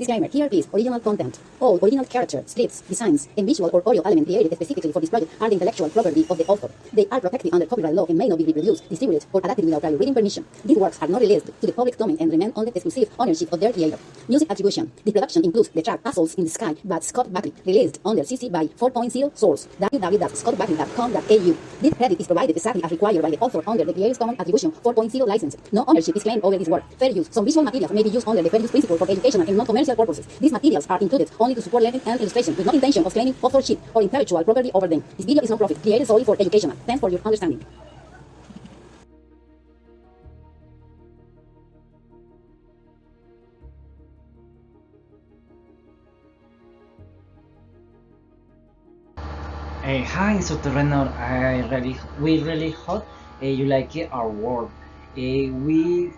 Disclaimer, here is original content. All original characters, scripts, designs, and visual or audio elements created specifically for this project are the intellectual property of the author. They are protected under copyright law and may not be reproduced, distributed, or adapted without prior written permission. These works are not released to the public domain and remain under exclusive ownership of their creator. Music attribution. The production includes the track Assholes in the Sky by Scott Buckley, released under CC by 4.0 source www.scottbuckley.com.au. This credit is provided exactly as required by the author under the Creative Commons Attribution 4.0 license. No ownership is claimed over this work. Fair use. Some visual materials may be used under the fair use principle for educational and non-commercial purposes. These materials are included only to support learning and illustration, with no intention of claiming authorship or intellectual property over them. This video is non-profit, created solely for educational. Thanks for your understanding. Hi, Instructor Renor. We really hope you like our work. We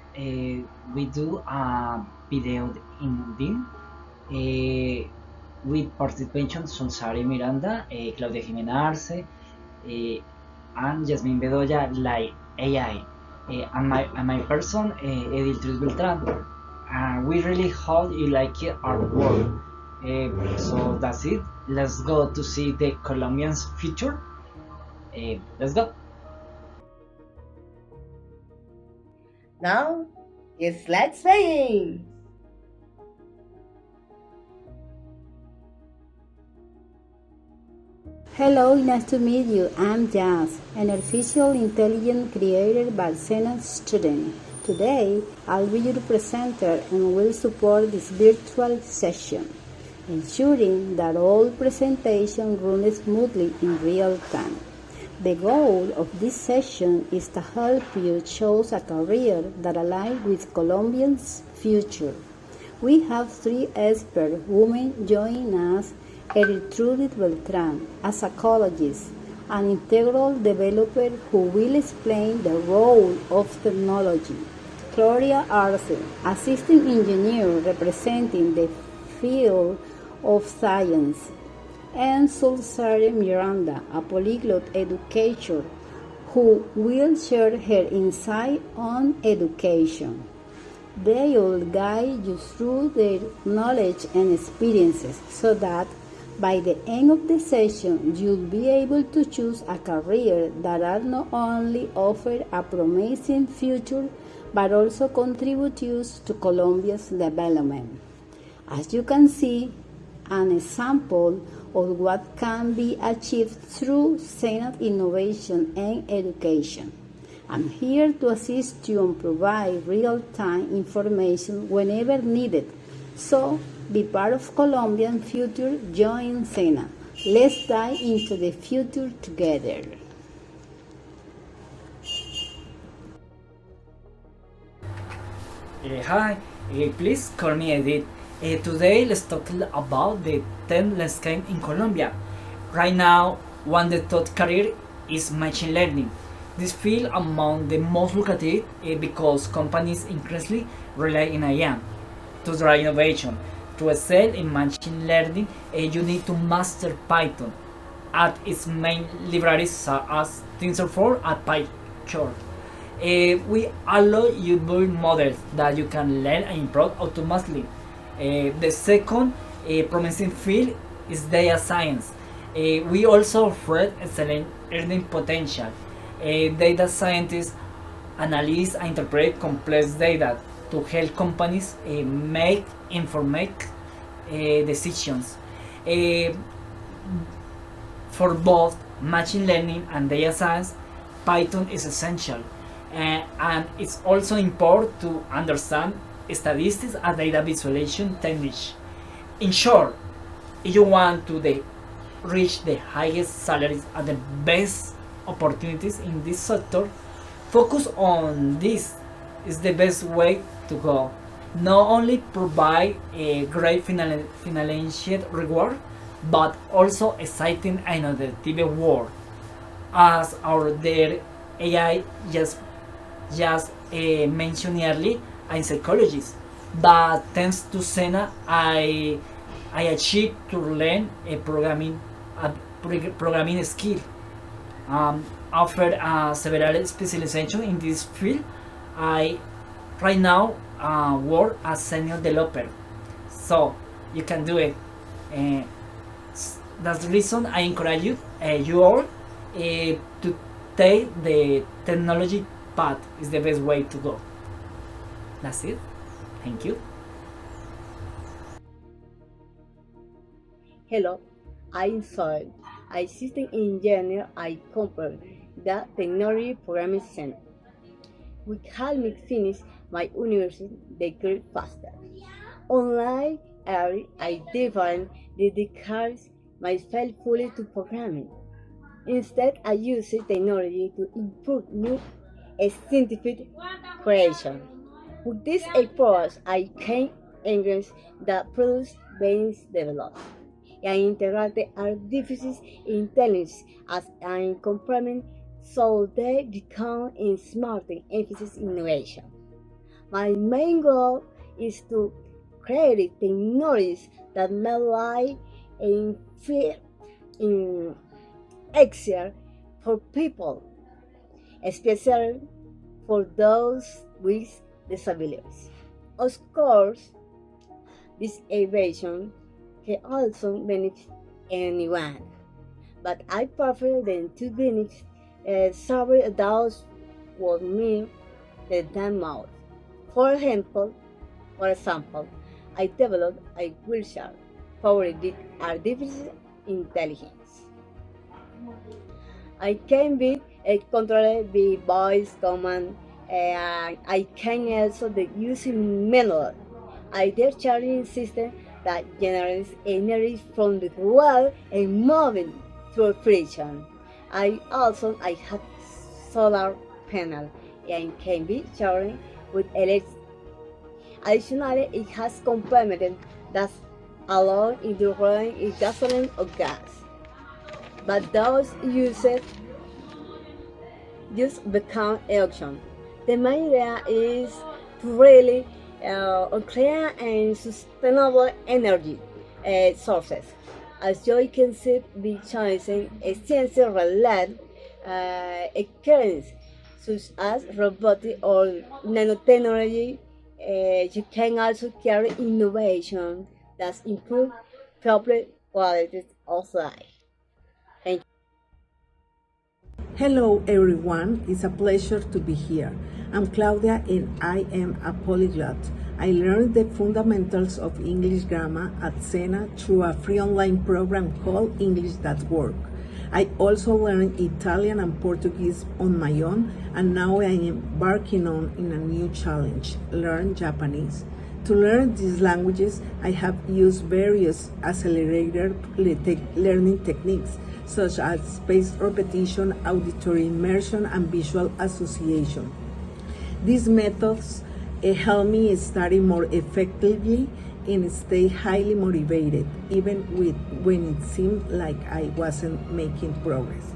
do a video in Vim with participation from Sari Miranda, Claudia Jimena Arce, and Jasmine Bedoya, like AI, and my person, Edil Beltran. We really hope you like our work. So that's it. Let's go to see the Colombian's future. Let's go. Now, it's let's play. Hello, nice to meet you. I'm Jazz, an artificial intelligence created by Sena student. Today, I'll be your presenter and will support this virtual session, ensuring that all presentations run smoothly in real time. The goal of this session is to help you choose a career that aligns with Colombia's future. We have three expert women joining us: Attribution Beltran, a psychologist, an integral developer who will explain the role of technology; Gloria Arce, assistant engineer representing the field of science; and Sari Miranda, a polyglot educator who will share her insight on education. They will guide you through their knowledge and experiences so that by the end of the session, you'll be able to choose a career that not only offers a promising future, but also contributes to Colombia's development. As you can see, an example of what can be achieved through Senate innovation and education. I'm here to assist you and provide real-time information whenever needed. So, be part of Colombian future, join Sena. Let's dive into the future together. Hi, please call me Edith. Today let's talk about the tech landscape in Colombia. Right now, one of the top career is machine learning. This field among the most lucrative because companies increasingly rely on AI to drive innovation. To excel in machine learning, you need to master Python at its main libraries such as TensorFlow and PyTorch. We allow you to build models that you can learn and improve automatically. The second promising field is data science. We also offer excellent earning potential. Data scientists analyze and interpret complex data to help companies make informed decisions. For both machine learning and data science, Python is essential, and it's also important to understand statistics and data visualization techniques. In short, if you want to reach the highest salaries and the best opportunities in this sector, focus on this is the best way to go. Not only provide a great financial reward, but also exciting and innovative world. As their AI just mentioned earlier, I'm psychologist, but thanks to Sena, I achieved to learn a programming skill. After several specializations in this field, I right now work as senior developer. So you can do it. Uh, that's the reason I encourage you all to take the technology path. Is the best way to go. That's it. Thank you. Hello, I'm Sol. I system engineer. I compare the technology programming center, which helped me finish my university degree faster. Online I different dedicate myself fully to programming. Instead, I use technology to improve new scientific creation. With this approach, I can enhance the products being developed and integrate the artificial intelligence as an complement so they become in smart and efficient innovation. My main goal is to create technologies that may lie in fear in easier for people, especially for those with disabilities. Of course, this innovation can also benefit anyone, but I prefer them to benefit several adults would mean than most. For example, I developed a wheelchair powered with artificial intelligence. I can be controlled by voice command, and I can also use manual. Either charging system that generates energy from the wall and moving through friction. I have solar panel and can be charged with electricity. Additionally, it has complemented that alone into running in gasoline or gas. But those used just become option. The main idea is to really clean and sustainable energy sources. As you can see, be choosing essential related occurrences such as robotic or nanotechnology. You can also carry innovation that improve public quality of life. Thank you. Hello everyone, it's a pleasure to be here. I'm Claudia and I am a polyglot. I learned the fundamentals of English grammar at Sena through a free online program called English.Work. I also learned Italian and Portuguese on my own, and now I am embarking on in a new challenge, learn Japanese. To learn these languages, I have used various accelerator learning techniques, such as spaced repetition, auditory immersion, and visual association. These methods help me study more effectively and stay highly motivated, even when it seemed like I wasn't making progress.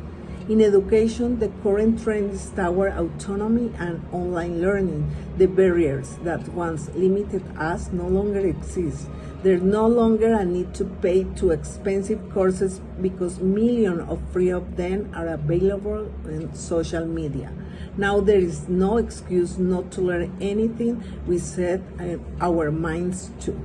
In education, the current trend is toward autonomy and online learning. The barriers that once limited us no longer exist. There's no longer a need to pay too expensive courses because millions of free of them are available on social media. Now there is no excuse not to learn anything we set our minds to.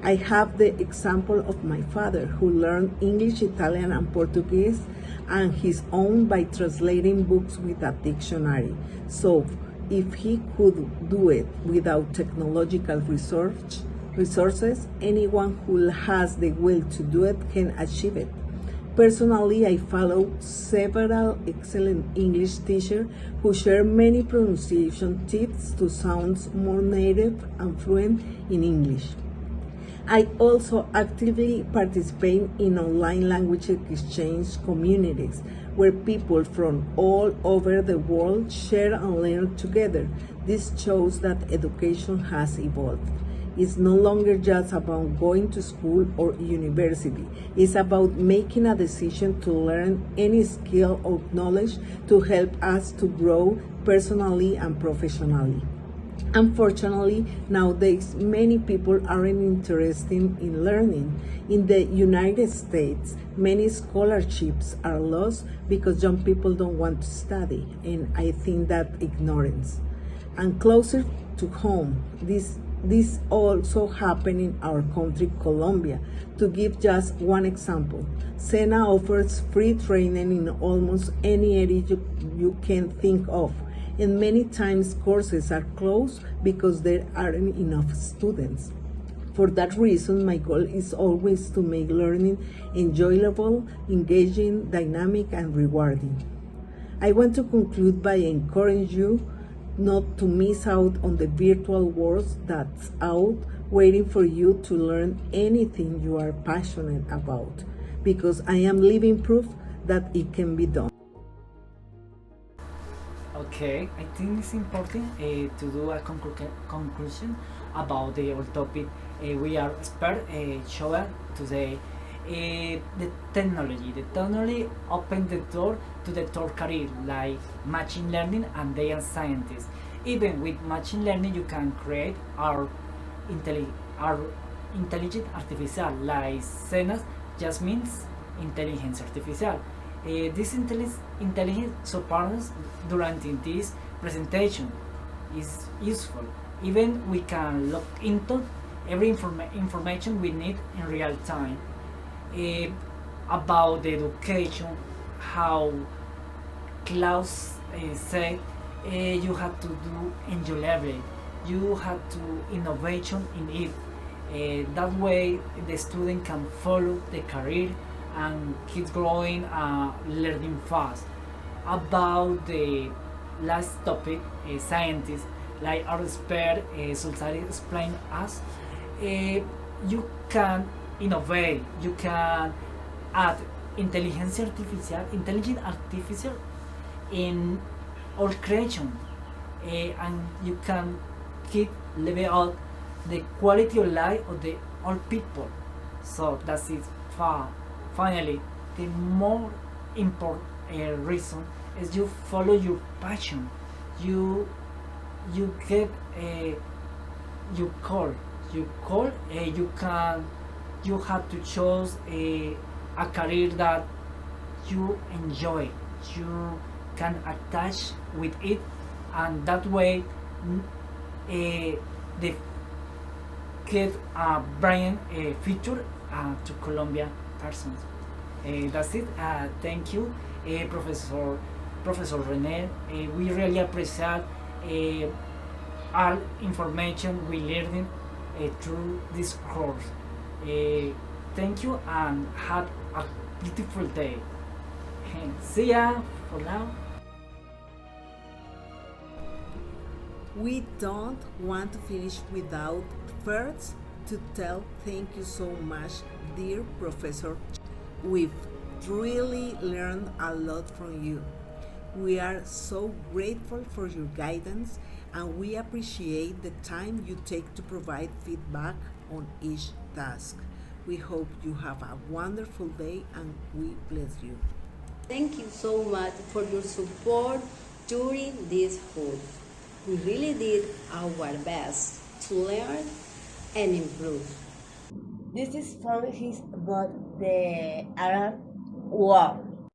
I have the example of my father, who learned English, Italian, and Portuguese on his own by translating books with a dictionary. So, if he could do it without technological resources, anyone who has the will to do it can achieve it. Personally, I follow several excellent English teachers who share many pronunciation tips to sound more native and fluent in English. I also actively participate in online language exchange communities where people from all over the world share and learn together. This shows that education has evolved. It's no longer just about going to school or university. It's about making a decision to learn any skill or knowledge to help us to grow personally and professionally. Unfortunately, nowadays, many people aren't interested in learning. In the United States, many scholarships are lost because young people don't want to study, and I think that ignorance. And closer to home, This also happened in our country, Colombia. To give just one example, SENA offers free training in almost any area you can think of, and many times courses are closed because there aren't enough students. For that reason, my goal is always to make learning enjoyable, engaging, dynamic, and rewarding. I want to conclude by encouraging you not to miss out on the virtual world that's out waiting for you to learn anything you are passionate about, because I am living proof that it can be done. Okay, I think it's important to do a conclusion about the whole topic. We are expert showing today. The technology opened the door to the third career like machine learning and data scientist. Even with machine learning, you can create our intelligent artificial like Senas just means intelligence artificial. This intelligence supports during this presentation is useful. Even we can look into every information we need in real time. About the education, how Klaus said, you have to do enjoyable, you have to innovation in it. That way the student can follow the career and keep growing, learning fast. About the last topic, scientists like our expert Sultari explained us, you can innovate, you can add intelligent artificial in all creation, and you can keep level up the quality of life of the all people. So that's it. Finally, the more important reason is you follow your passion. You get you call you have to choose a career that you enjoy, you can attach with it, and that way they get a bright future to Colombia persons. That's it. Thank you, Professor Rene. We really appreciate all information we learned through this course. Thank you and have a beautiful day. See ya for now. We don't want to finish without first to tell thank you so much, dear Professor. We've really learned a lot from you. We are so grateful for your guidance, and we appreciate the time you take to provide feedback on each task. We hope you have a wonderful day, and we bless you. Thank you so much for your support during this course. We really did our best to learn and improve. This is from his about the Arab War.